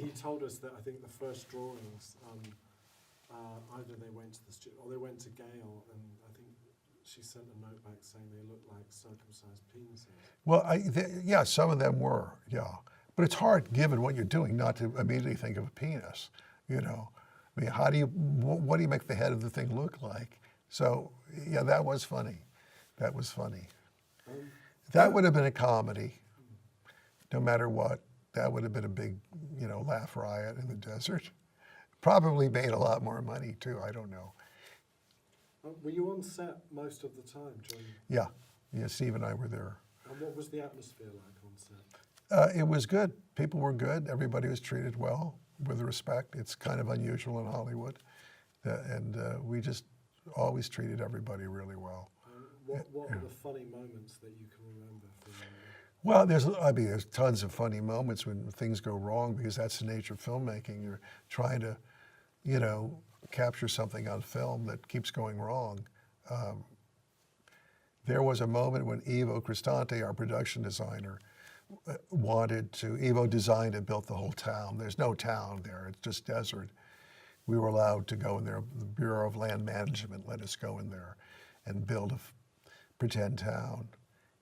he told us that I think the first drawings, either they went to the studio or they went to Gail, and I think she sent a note back saying they looked like circumcised penises. Well, yeah, some of them were, yeah. But it's hard, given what you're doing, not to immediately think of a penis, you know. I mean, what do you make the head of the thing look like? So, yeah, that was funny. That was funny. That would have been a comedy, no matter what. That would have been a big, laugh riot in the desert. Probably made a lot more money, too. I don't know. Were you on set most of the time, John? Yeah, Steve and I were there. And what was the atmosphere like on set? It was good. People were good. Everybody was treated well, with respect. It's kind of unusual in Hollywood. And we just always treated everybody really well. What are the funny moments that you can remember from that? Well, there's tons of funny moments when things go wrong, because that's the nature of filmmaking. You're trying to, capture something on film that keeps going wrong. There was a moment when Ivo Cristante, our production designer, Ivo designed and built the whole town. There's no town there, it's just desert. We were allowed to go in there. The Bureau of Land Management let us go in there and build a pretend town.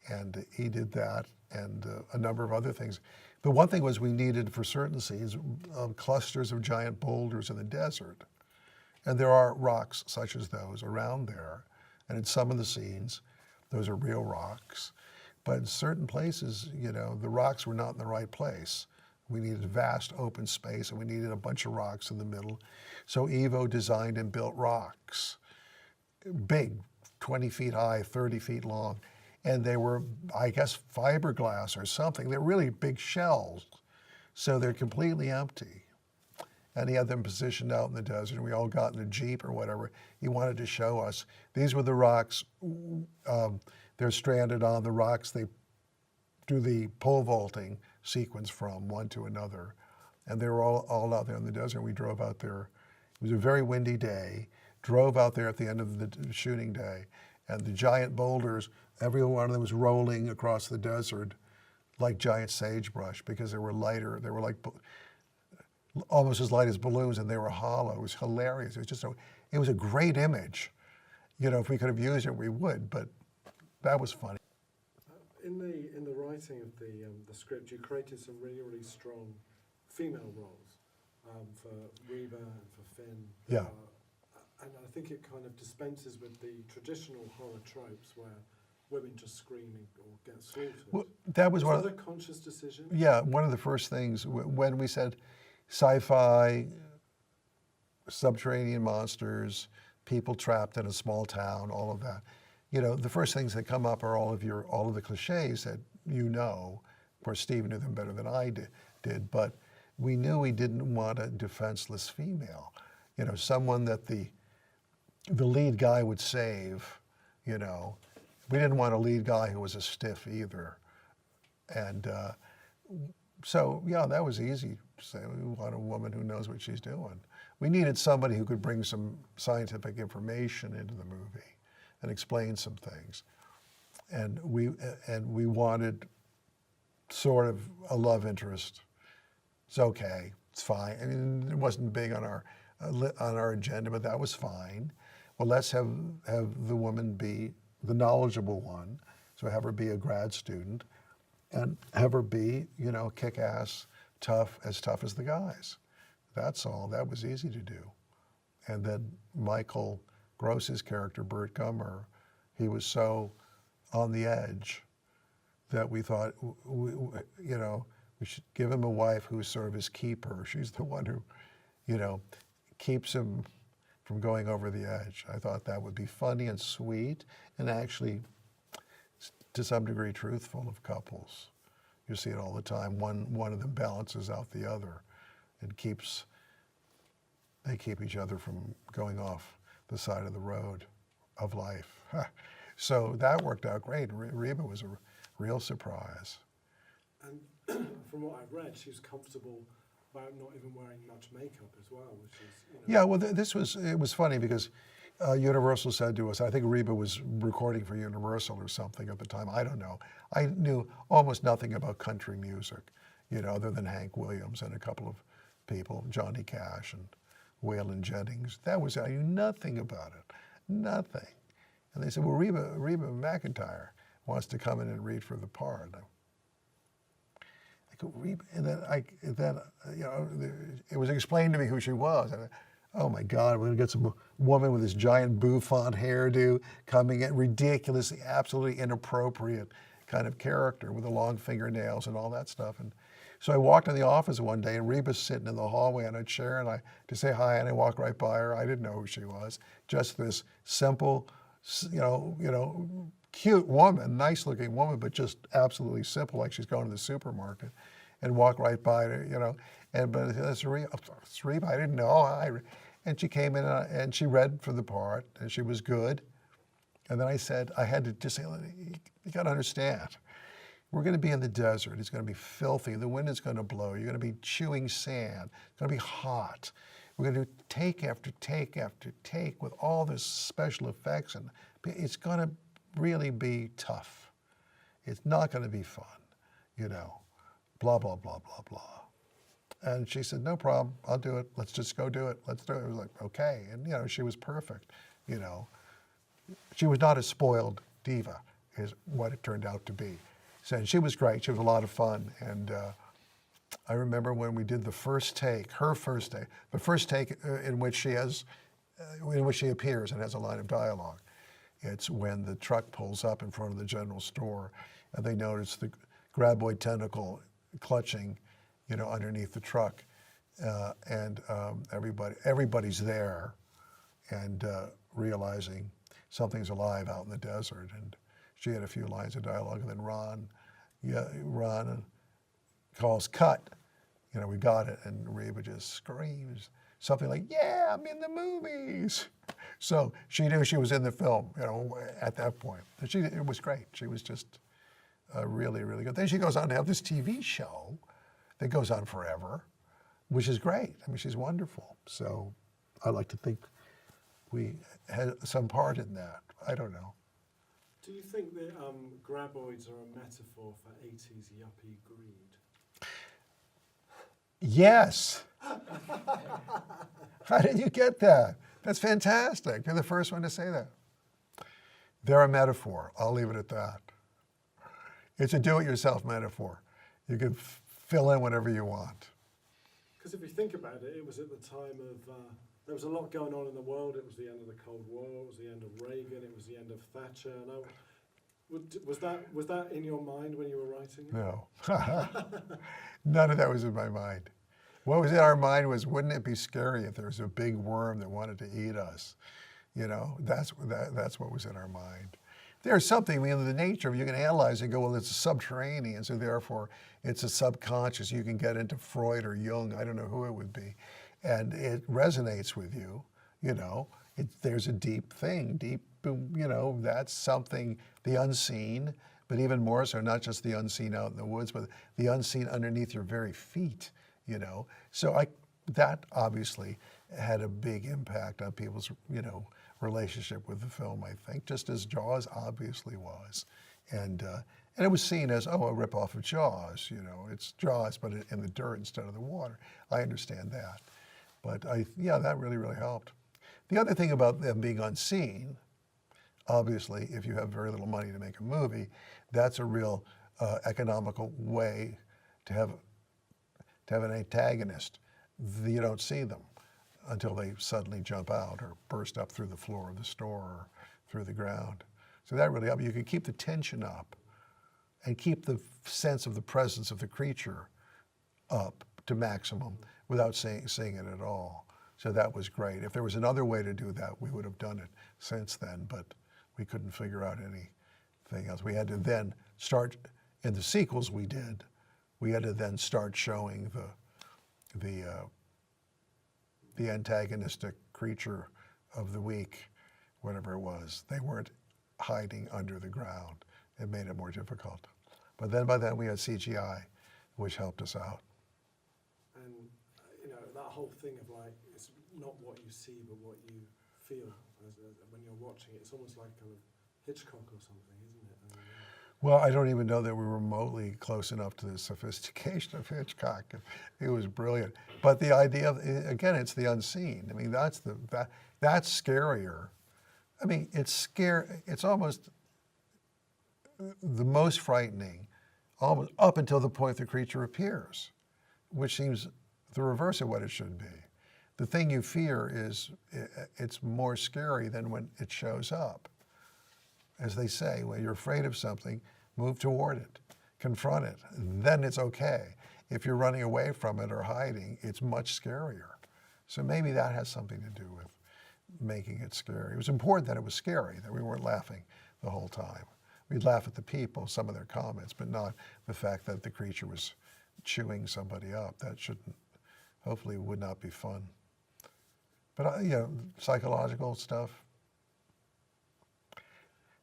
And he did that, and a number of other things. The one thing was, we needed, for certain scenes, clusters of giant boulders in the desert. And there are rocks such as those around there. And in some of the scenes, those are real rocks. But in certain places, the rocks were not in the right place. We needed a vast open space, and we needed a bunch of rocks in the middle. So Ivo designed and built rocks, big, 20 feet high, 30 feet long. And they were, I guess, fiberglass or something. They're really big shells. So they're completely empty. And he had them positioned out in the desert, and we all got in a Jeep or whatever. He wanted to show us. These were the rocks. They're stranded on the rocks. They do the pole vaulting sequence from one to another. And they were all out there in the desert. We drove out there. It was a very windy day. Drove out there at the end of the shooting day. And the giant boulders, every one of them was rolling across the desert like giant sagebrush, because they were lighter. They were like almost as light as balloons, and they were hollow. It was hilarious. It was a great image. If we could have used it, we would, but that was funny. In the writing of the script, you created some really, really strong female roles for Reba and for Finn. Yeah. And I think it kind of dispenses with the traditional horror tropes where women just scream or get slaughtered. Well, that was a conscious decision? Yeah, one of the first things when we said sci-fi, subterranean monsters, people trapped in a small town, all of that. The first things that come up are all of the cliches that Of course, Steve knew them better than I did, but we knew we didn't want a defenseless female. Someone that the lead guy would save, We didn't want a lead guy who was a stiff either. And so, yeah, that was easy to say. We want a woman who knows what she's doing. We needed somebody who could bring some scientific information into the movie and explain some things. And we wanted sort of a love interest. It's okay, it's fine. I mean, it wasn't big on our agenda, but that was fine. Well, let's have the woman be the knowledgeable one. So have her be a grad student, and have her be, kick-ass, tough as the guys. That's all. That was easy to do. And then Michael Gross's character, Bert Gummer, he was so on the edge that we thought, we should give him a wife who's sort of his keeper. She's the one who, keeps him from going over the edge. I thought that would be funny and sweet, and actually, to some degree, truthful of couples. You see it all the time. One of them balances out the other, and they keep each other from going off the side of the road of life. So that worked out great. Reba was a real surprise. And from what I've read, she was comfortable about not even wearing much makeup as well, which is, Yeah, well, it was funny because Universal said to us, I think Reba was recording for Universal or something at the time, I don't know. I knew almost nothing about country music, other than Hank Williams and a couple of people, Johnny Cash and Waylon Jennings. That was, I knew nothing about it, nothing. And they said, well, Reba McEntire wants to come in and read for the part. I go, Reba, and then you know, it was explained to me who she was. And oh my God, we're gonna get some woman with this giant bouffant hairdo coming in, ridiculously, absolutely inappropriate kind of character with the long fingernails and all that stuff. And so I walked in the office one day, and Reba's sitting in the hallway on a chair, and to say hi, and I walked right by her. I didn't know who she was. Just this simple, you know, cute woman, nice-looking woman, but just absolutely simple, like she's going to the supermarket, and walked right by her, you know. And but it's Reba. I didn't know. And she came in and she read for the part, and she was good. And then I said, I had to just say, you got to understand, we're going to be in the desert. It's going to be filthy. The wind is going to blow. You're going to be chewing sand. It's going to be hot. We're going to do take after take after take with all this special effects, and it's going to really be tough. It's not going to be fun, you know, blah, blah, blah, blah, blah. And she said, no problem, I'll do it. Let's just go do it. Let's do it. I was like, okay. And, you know, she was perfect, you know. She was not a spoiled diva, is what it turned out to be. So she was great. She was a lot of fun. And I remember when we did the first take, her first take, the first take in which she appears and has a line of dialogue. It's when the truck pulls up in front of the general store, and they notice the graboid tentacle clutching, you know, underneath the truck, and everybody's there, and realizing something's alive out in the desert. And she had a few lines of dialogue, and then Ron calls cut. You know, we got it, and Reba just screams something like, "Yeah, I'm in the movies." So she knew she was in the film, you know, at that point. And it was great. She was just really, really good. Then she goes on to have this TV show that goes on forever, which is great. I mean, she's wonderful. So I like to think we had some part in that. I don't know. Do you think that graboids are a metaphor for 80s yuppie greed? Yes. How did you get that? That's fantastic. You're the first one to say that. They're a metaphor. I'll leave it at that. It's a do-it-yourself metaphor. You can fill in whatever you want. Because if you think about it, it was at the time of, there was a lot going on in the world. It was the end of the Cold War, it was the end of Reagan, it was the end of Thatcher. Was that in your mind when you were writing it? No. None of that was in my mind. What was in our mind was, wouldn't it be scary if there was a big worm that wanted to eat us? You know, that's what was in our mind. There's something, I mean, the nature of it, you can analyze it and go, well, it's subterranean, so therefore it's a subconscious. You can get into Freud or Jung, I don't know who it would be, and it resonates with you, you know. There's a deep thing, you know, that's something, the unseen, but even more so, not just the unseen out in the woods, but the unseen underneath your very feet, you know. So that obviously had a big impact on people's, you know, relationship with the film, I think, just as Jaws obviously was. And it was seen as, oh, a ripoff of Jaws, you know, it's Jaws, but in the dirt instead of the water. I understand that. But yeah, that really, really helped. The other thing about them being unseen, obviously, if you have very little money to make a movie, that's a real economical way to have an antagonist. You don't see them until they suddenly jump out or burst up through the floor of the store or through the ground. So that really helped. You can keep the tension up and keep the sense of the presence of the creature up to maximum without seeing it at all. So that was great. If there was another way to do that, we would have done it since then, but we couldn't figure out anything else. We had to then start, in the sequels we did, we had to then start showing the antagonistic creature of the week, whatever it was. They weren't hiding under the ground. It made it more difficult. But then by then we had CGI, which helped us out. And, you know, that whole thing of like, it's not what you see, but what you feel when you're watching it. It's almost like kind of Hitchcock or something, isn't it? Well, I don't even know that we were remotely close enough to the sophistication of Hitchcock. It was brilliant. But the idea, again, it's the unseen. I mean, that's scarier. I mean, it's almost the most frightening, almost up until the point the creature appears, which seems the reverse of what it should be. The thing you fear it's more scary than when it shows up. As they say, when you're afraid of something, move toward it, confront it, then it's okay. If you're running away from it or hiding, it's much scarier. So maybe that has something to do with making it scary. It was important that it was scary, that we weren't laughing the whole time. We'd laugh at the people, some of their comments, but not the fact that the creature was chewing somebody up. That hopefully would not be fun. But, psychological stuff,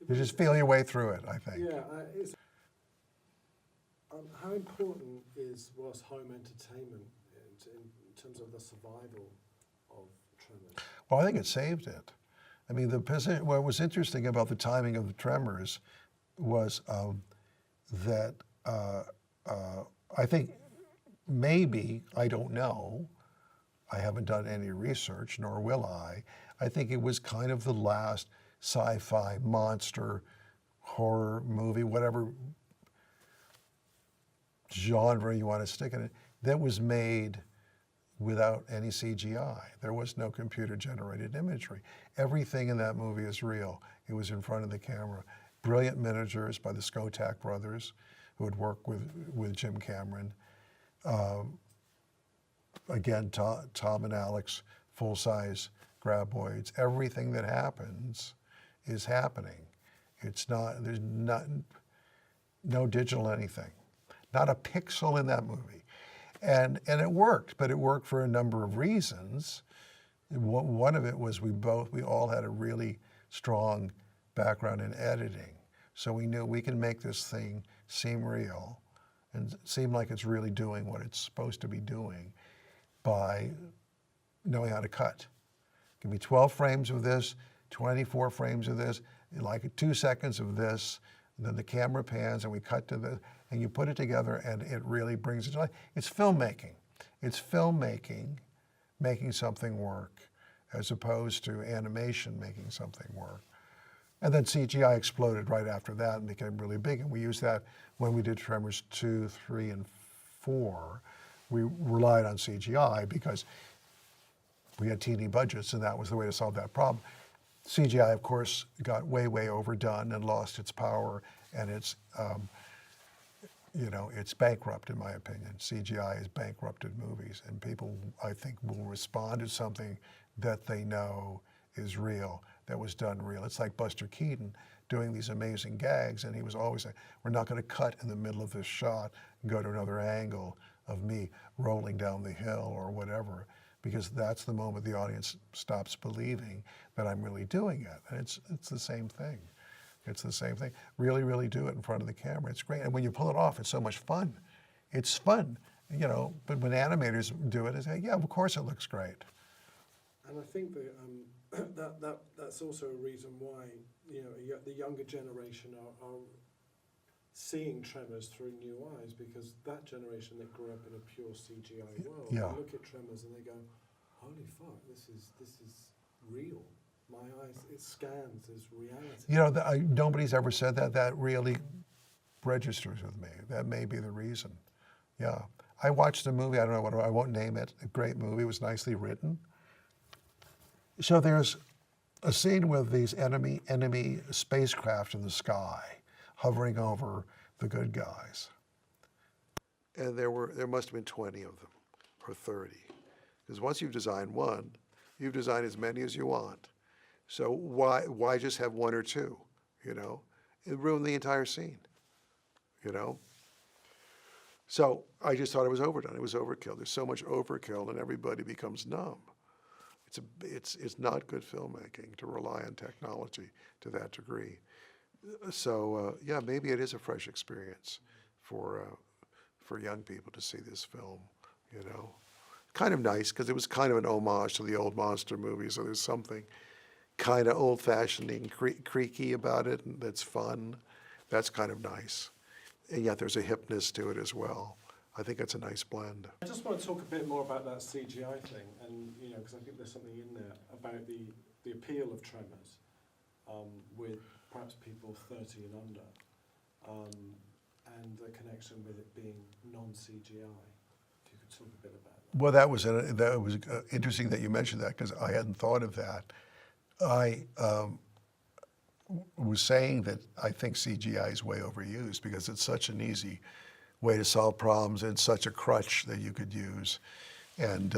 you just feel your way through it, I think. Yeah, how important was home entertainment in terms of the survival of Tremors? Well, I think it saved it. I mean, what was interesting about the timing of the Tremors was that I think maybe, I don't know, I haven't done any research, nor will I think it was kind of the last sci-fi monster horror movie, whatever genre you want to stick in it, that was made without any CGI. There was no computer-generated imagery. Everything in that movie is real. It was in front of the camera. Brilliant miniatures by the Skotak brothers, who had worked with Jim Cameron. Again, Tom and Alex, full-size graboids. Everything that happens is happening. There's no digital anything. Not a pixel in that movie. And it worked, but it worked for a number of reasons. One of it was we all had a really strong background in editing. So we knew we can make this thing seem real and seem like it's really doing what it's supposed to be doing by knowing how to cut. Give me 12 frames of this, 24 frames of this, like 2 seconds of this, and then the camera pans and we cut to the, and you put it together and it really brings it to life. It's filmmaking. It's filmmaking making something work as opposed to animation making something work. And then CGI exploded right after that and became really big. And we used that when we did Tremors 2, 3, and 4. We relied on CGI because we had teeny budgets and that was the way to solve that problem. CGI, of course, got way, way overdone and lost its power, and it's bankrupt, in my opinion. CGI has bankrupted movies, and people, I think, will respond to something that they know is real, that was done real. It's like Buster Keaton doing these amazing gags, and he was always saying, we're not going to cut in the middle of this shot and go to another angle of me rolling down the hill or whatever, because that's the moment the audience stops believing that I'm really doing it. And it's the same thing. It's the same thing. Really, really do it in front of the camera. It's great. And when you pull it off, it's so much fun. It's fun, but when animators do it, it's like, yeah, of course it looks great. And I think that that's also a reason why the younger generation are seeing Tremors through new eyes, because that generation that grew up in a pure CGI world, Yeah. they look at Tremors and they go, "Holy fuck, this is real. My eyes, it scans as reality." Nobody's ever said that. That really registers with me. That may be the reason. Yeah, I watched a movie. I don't know what I won't name it. A great movie. It was nicely written. So there's a scene with these enemy spacecraft in the sky, hovering over the good guys. And there must have been 20 of them, or 30. Because once you've designed one, you've designed as many as you want. So why just have one or two, It ruined the entire scene, So I just thought it was overdone. It was overkill. There's so much overkill and everybody becomes numb. It's not good filmmaking to rely on technology to that degree. So maybe it is a fresh experience for young people to see this film. Kind of nice because it was kind of an homage to the old monster movies. So there's something kind of old-fashioned and creaky about it, and that's fun. That's kind of nice. And yet there's a hipness to it as well. I think it's a nice blend. I just want to talk a bit more about that CGI thing, and because I think there's something in there about the appeal of Tremors with perhaps people 30 and under, and the connection with it being non-CGI. If you could talk a bit about that. Well, that was interesting that you mentioned that, because I hadn't thought of that. I was saying that I think CGI is way overused because it's such an easy way to solve problems and such a crutch that you could use. And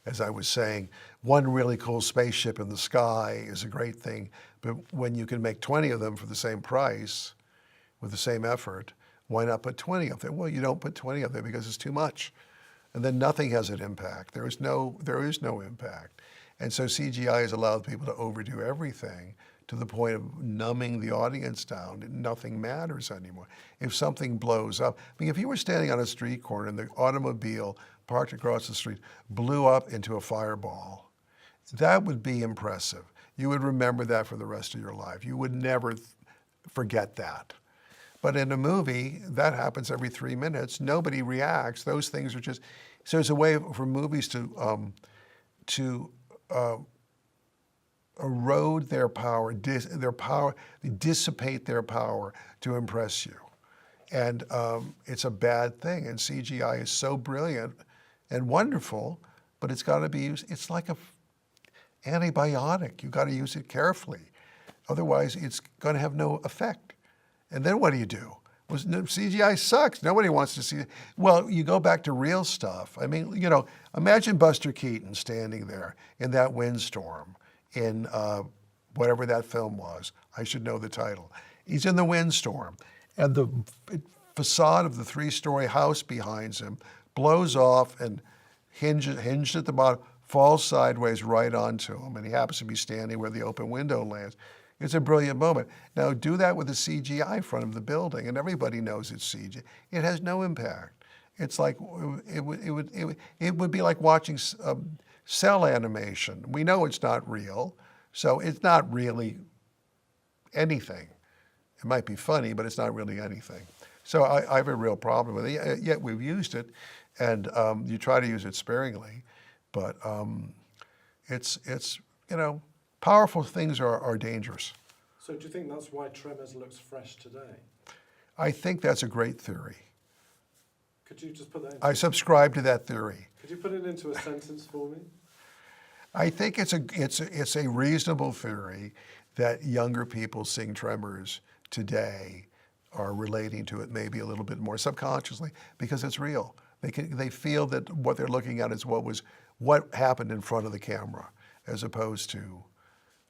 as I was saying, one really cool spaceship in the sky is a great thing, but when you can make 20 of them for the same price, with the same effort, why not put 20 up there? Well, you don't put 20 up there because it's too much. And then nothing has an impact. There is no impact. And so CGI has allowed people to overdo everything to the point of numbing the audience down, and nothing matters anymore. If something blows up, if you were standing on a street corner and the automobile parked across the street blew up into a fireball, that would be impressive. You would remember that for the rest of your life. You would never forget that. But in a movie, that happens every 3 minutes. Nobody reacts. Those things are just, so it's a way for movies to erode their power, dissipate their power to impress you. And it's a bad thing. And CGI is so brilliant and wonderful, but it's got to be used. It's like an antibiotic. You've got to use it carefully. Otherwise, it's going to have no effect. And then what do you do? Well, CGI sucks. Nobody wants to see it. Well, you go back to real stuff. Imagine Buster Keaton standing there in that windstorm in whatever that film was. I should know the title. He's in the windstorm, and the facade of the 3-story house behind him blows off and hinged at the bottom, falls sideways right onto him, and he happens to be standing where the open window lands. It's a brilliant moment. Now do that with a CGI front of the building, and everybody knows it's CGI. It has no impact. It's like it would be like watching cell animation. We know it's not real, so it's not really anything. It might be funny, but it's not really anything. So I have a real problem with it. Yet we've used it, and you try to use it sparingly, but it's powerful things are dangerous. So do you think that's why Tremors looks fresh today? I think that's a great theory. Could you just put that I subscribe to that theory. Could you put it into a sentence for me? I think it's a reasonable theory that younger people seeing Tremors today are relating to it maybe a little bit more subconsciously because it's real. They feel that what they're looking at is what happened in front of the camera, as opposed to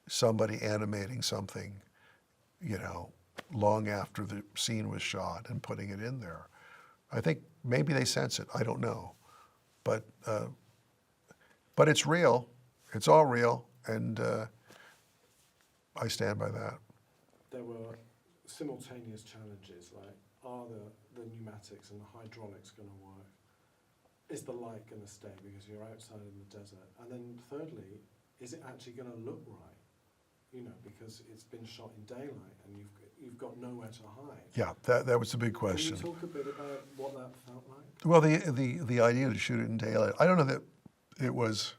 somebody animating something, long after the scene was shot and putting it in there. I think maybe they sense it. I don't know, but it's real. It's all real, and I stand by that. There were simultaneous challenges, like are the pneumatics and the hydraulics going to work? Is the light going to stay because you're outside in the desert? And then thirdly, is it actually going to look right? Because it's been shot in daylight and you've got nowhere to hide. Yeah, that was the big question. Can you talk a bit about what that felt like? Well, the idea to shoot it in daylight, I don't know that it was.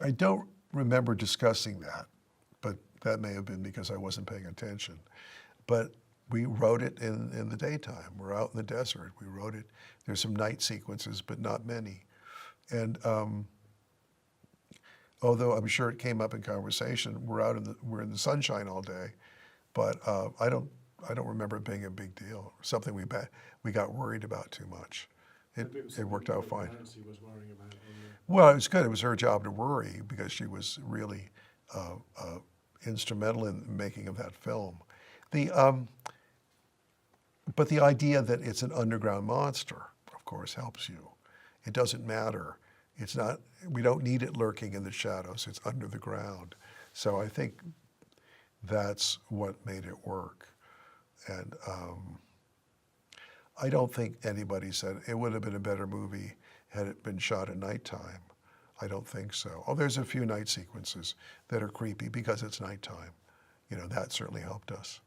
I don't remember discussing that, but that may have been because I wasn't paying attention. But we wrote it in the daytime. We're out in the desert. We wrote it. There's some night sequences, but not many. And although I'm sure it came up in conversation, we're in the sunshine all day, but I don't remember it being a big deal. Something we got worried about too much. It worked out fine. Nancy was worrying about. Well, it was good. It was her job to worry because she was really instrumental in the making of that film. But the idea that it's an underground monster, of course, helps you. It doesn't matter. It's not. We don't need it lurking in the shadows. It's under the ground. So I think that's what made it work. And I don't think anybody said it would have been a better movie had it been shot at nighttime. I don't think so. Oh, there's a few night sequences that are creepy because it's nighttime. that certainly helped us.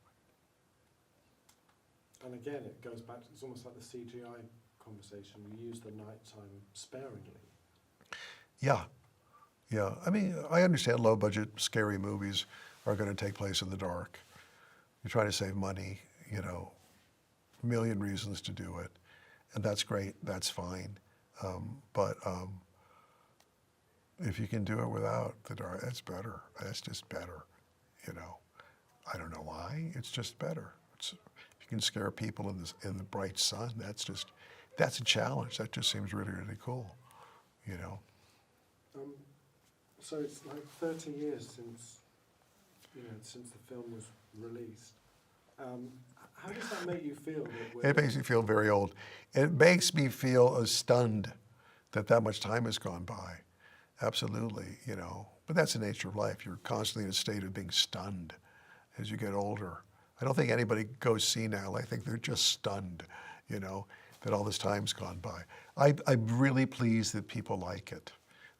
And again, it goes back to, it's almost like the CGI conversation. We use the nighttime sparingly. Yeah. I mean, I understand low-budget, scary movies are going to take place in the dark. You're trying to save money, a million reasons to do it. And that's great, that's fine. But if you can do it without the dark, that's better. That's just better, I don't know why, it's just better. If you can scare people in the bright sun, that's a challenge. That just seems really, really cool, So it's like 30 years since the film was released. How does that make you feel? It makes me feel very old. It makes me feel stunned that much time has gone by. Absolutely, But that's the nature of life. You're constantly in a state of being stunned as you get older. I don't think anybody goes senile. I think they're just stunned, that all this time's gone by. I'm really pleased that people like it,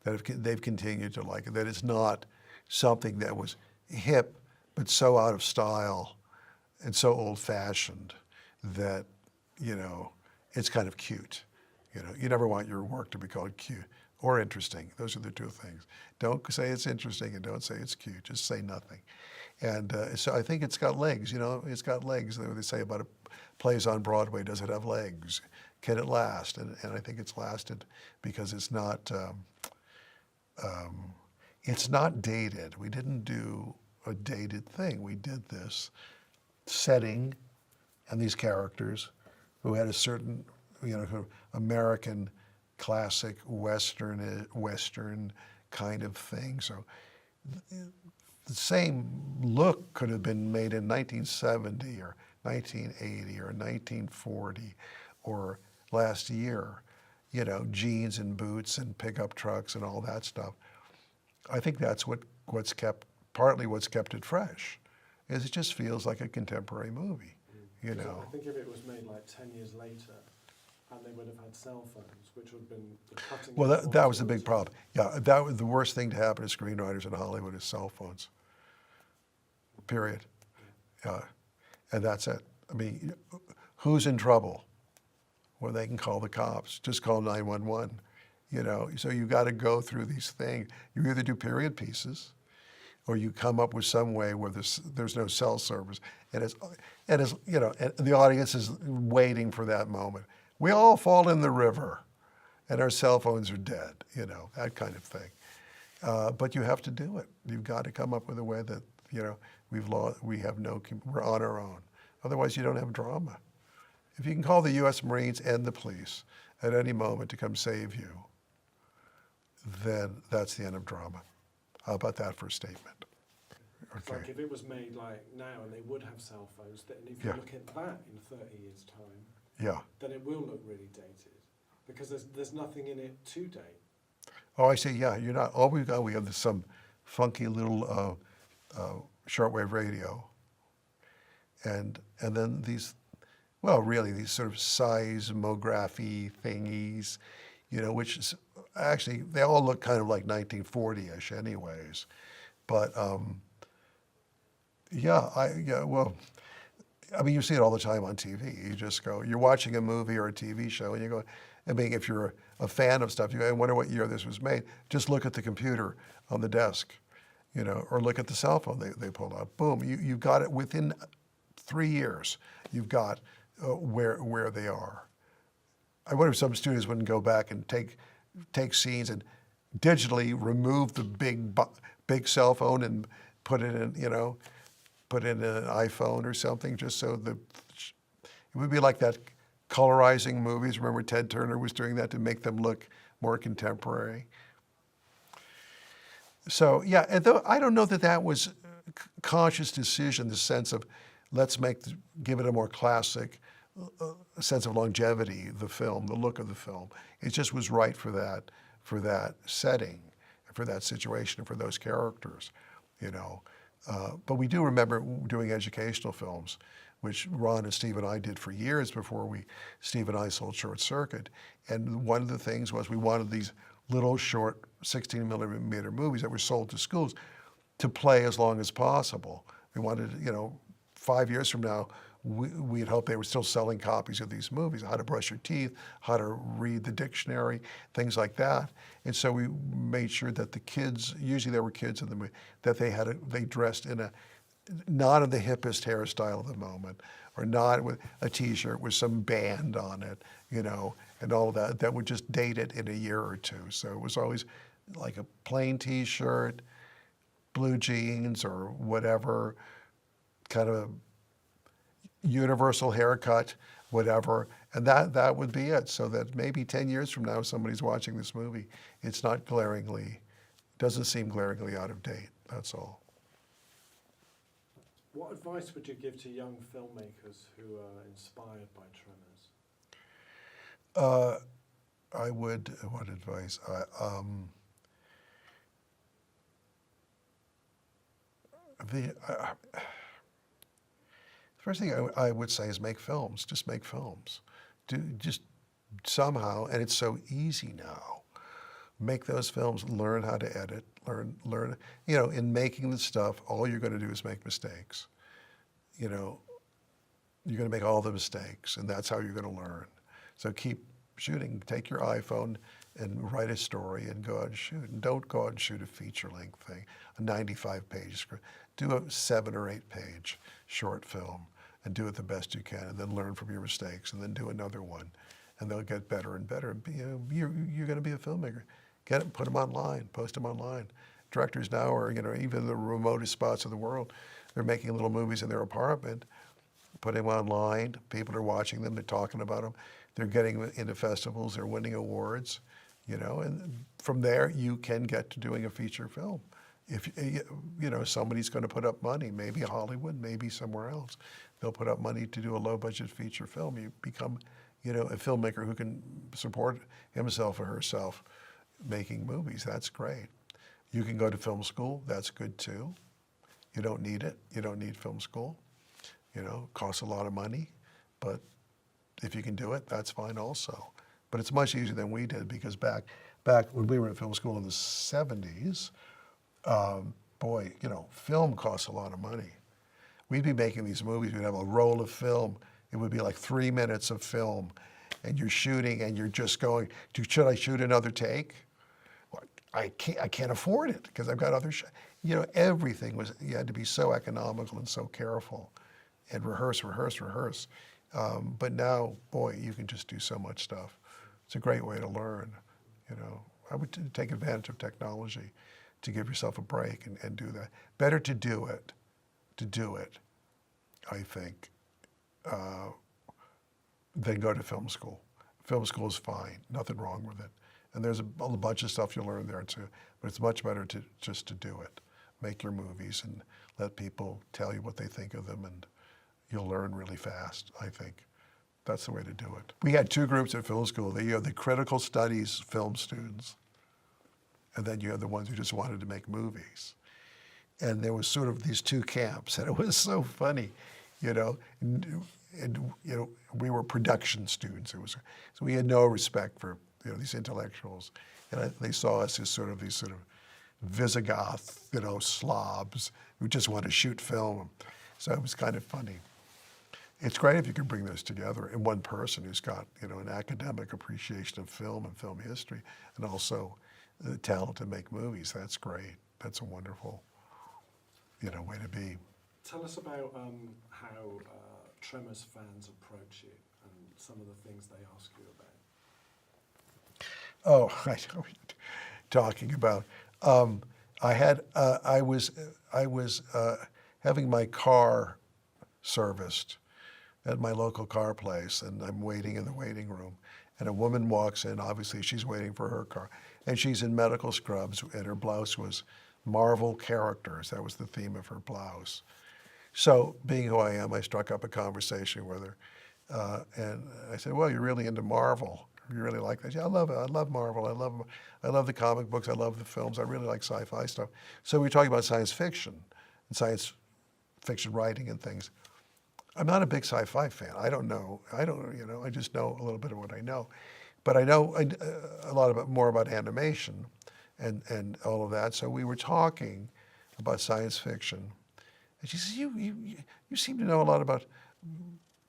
that they've continued to like it, that it's not something that was hip but so out of style and so old-fashioned that, it's kind of cute. You never want your work to be called cute or interesting. Those are the two things. Don't say it's interesting and don't say it's cute. Just say nothing. And so I think it's got legs, it's got legs. They say about it, plays on Broadway, does it have legs? Can it last? And I think it's lasted because it's not dated. We didn't do a dated thing. We did this setting and these characters who had a certain, American classic Western kind of thing. So the same look could have been made in 1970 or 1980 or 1940 or last year, jeans and boots and pickup trucks and all that stuff. I think that's partly what's kept it fresh, is it just feels like a contemporary movie, I think if it was made like 10 years later, and they would have had cell phones, which would have been the cutting edge. Well, that was the big problem. Yeah, that was the worst thing to happen to screenwriters in Hollywood is cell phones. Period. And that's it. I mean, who's in trouble? Well, they can call the cops. Just call 911. So you got to go through these things. You either do period pieces, or you come up with some way where there's no cell service, and and the audience is waiting for that moment. We all fall in the river, and our cell phones are dead. That kind of thing. But you have to do it. You've got to come up with a way that we're on our own. Otherwise, you don't have drama. If you can call the U.S. Marines and the police at any moment to come save you, then that's the end of drama. How about that for a statement? It's like if it was made like now and they would have cell phones, then if you look at that in 30 years' time, then it will look really dated because there's nothing in it to date. Oh, I see. Yeah, you're not. All we've got, we have some funky little shortwave radio, and then these sort of seismography thingies, which is actually they all look kind of like 1940-ish, anyways. But I mean, you see it all the time on TV. You just go, you're watching a movie or a TV show, and you go, I mean, if you're a fan of stuff, you go, I wonder what year this was made. Just look at the computer on the desk, or look at the cell phone they pulled out. Boom, you got it within 3 years. You've got where they are. I wonder if some studios wouldn't go back and take scenes and digitally remove the big cell phone and put it in, put in an iPhone or something, just so it would be like that colorizing movies. Remember Ted Turner was doing that to make them look more contemporary. So yeah, and though I don't know that was a conscious decision, the sense of let's give it a more classic sense of longevity, the film, the look of the film. It just was right for that setting, for that situation, for those characters, But we do remember doing educational films, which Ron and Steve and I did for years before Steve and I sold Short Circuit. And one of the things was we wanted these little short 16 millimeter movies that were sold to schools to play as long as possible. We wanted, 5 years from now, we'd hope they were still selling copies of these movies, how to brush your teeth, how to read the dictionary, things like that. And so we made sure that the kids, usually there were kids in the movie, that they dressed in not in the hippest hairstyle of the moment, or not with a t-shirt with some band on it, and all of that would just date it in a year or two. So it was always like a plain t-shirt, blue jeans, or whatever, kind of universal haircut, whatever, and that would be it. So that maybe 10 years from now, somebody's watching this movie, it's not doesn't seem glaringly out of date. That's all. What advice would you give to young filmmakers who are inspired by Tremors? What advice? First thing I would say is make films. Just make films. Just somehow, and it's so easy now. Make those films. Learn how to edit. Learn. In making the stuff, all you're going to do is make mistakes. You're going to make all the mistakes, and that's how you're going to learn. So keep shooting. Take your iPhone and write a story and go out and shoot. And don't go out and shoot a feature-length thing, a 95-page script. Do a 7 or 8 page short film and do it the best you can, and then learn from your mistakes, and then do another one, and they'll get better and better. You're going to be a filmmaker. Get it, put them online, post them online. Directors now are, even the remotest spots of the world, they're making little movies in their apartment, putting them online. People are watching them. They're talking about them. They're getting into festivals. They're winning awards. And from there you can get to doing a feature film. If somebody's going to put up money, maybe Hollywood, maybe somewhere else, they'll put up money to do a low-budget feature film. You become, a filmmaker who can support himself or herself making movies. That's great. You can go to film school. That's good too. You don't need it. You don't need film school. It costs a lot of money, but if you can do it, that's fine also. But it's much easier than we did, because back when we were in film school in the 70s, film costs a lot of money. We'd be making these movies. We'd have a roll of film. It would be like 3 minutes of film, and you're shooting, and you're just going, should I shoot another take? Well, I can't afford it because I've got other everything was, you had to be so economical and so careful, and rehearse. But now, boy, you can just do so much stuff. It's a great way to learn. I would take advantage of technology to give yourself a break and do that. Better to do it, I think, than go to film school. Film school is fine, nothing wrong with it. And there's a bunch of stuff you'll learn there too, but it's much better just to do it. Make your movies and let people tell you what they think of them, and you'll learn really fast, I think. That's the way to do it. We had 2 groups at film school. You have the critical studies film students, and then you have the ones who just wanted to make movies. And there was sort of these 2 camps, and it was so funny, And we were production students. So we had no respect for these intellectuals, and they saw us as these Visigoth, slobs who just want to shoot film. So it was kind of funny. It's great if you can bring those together in one person who's got, an academic appreciation of film and film history, and also the talent to make movies. That's great. That's a wonderful, way to be. Tell us about how Tremors fans approach you and some of the things they ask you about. Oh, I know what you're talking about. I was having my car serviced at my local car place, and I'm waiting in the waiting room, and a woman walks in. Obviously, she's waiting for her car, and she's in medical scrubs, and her blouse was Marvel characters. That was the theme of her blouse. So, being who I am, I struck up a conversation with her, and I said, "Well, you're really into Marvel. You really like that?" "Yeah, I love it. I love Marvel. I love the comic books. I love the films. I really like sci-fi stuff." So we were talking about science fiction and science fiction writing and things. I'm not a big sci-fi fan. I just know a little bit of what I know. But I know a lot more about animation and all of that. So we were talking about science fiction. And she says, you seem to know a lot about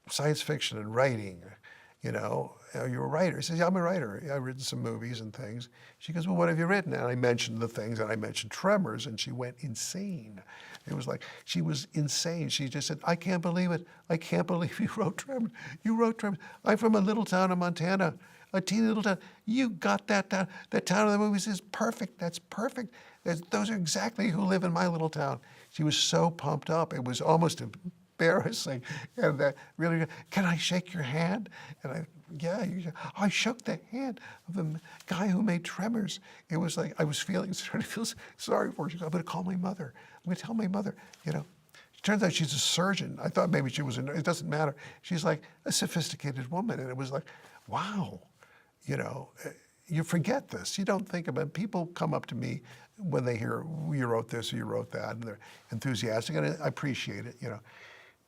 science fiction and writing. You know, you're a writer. He says, yeah, I'm a writer. Yeah, I've written some movies and things. She goes, well, what have you written? And I mentioned the things, and I mentioned Tremors, and she went insane. It was like, she was insane. She just said, I can't believe it. I can't believe you wrote Tremors. You wrote Tremors. I'm from a little town in Montana, a teeny little town. You got that town. That town of the movies is perfect. That's perfect. Those are exactly who live in my little town. She was so pumped up. It was almost embarrassing. And really, can I shake your hand? And I shook the hand of the guy who made Tremors. It was like I was starting to feel sorry for her. She goes, I'm going to call my mother. I'm going to tell my mother. You know, it turns out she's a surgeon. I thought maybe she was. It doesn't matter. She's like a sophisticated woman, and it was like, wow. You know, you forget this. You don't think about it. People come up to me when they hear you wrote this or you wrote that, and they're enthusiastic, and I appreciate it. You know.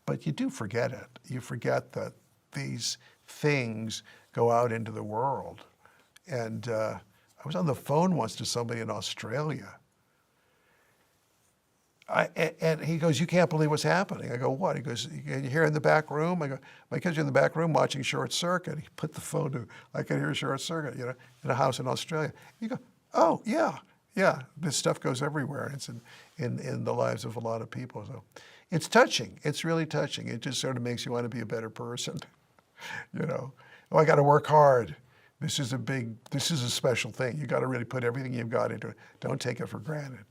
But you do forget it. You forget that these things go out into the world. And I was on the phone once to somebody in Australia. And he goes, you can't believe what's happening. I go, what? He goes, you hear in the back room? I go, my kids are in the back room watching Short Circuit. He put the phone to, I can hear Short Circuit, you know, in a house in Australia. You go, oh, yeah, this stuff goes everywhere. It's in the lives of a lot of people. So it's touching. It's really touching. It just sort of makes you want to be a better person. You know, oh, I got to work hard. This is a special thing. You got to really put everything you've got into it. Don't take it for granted.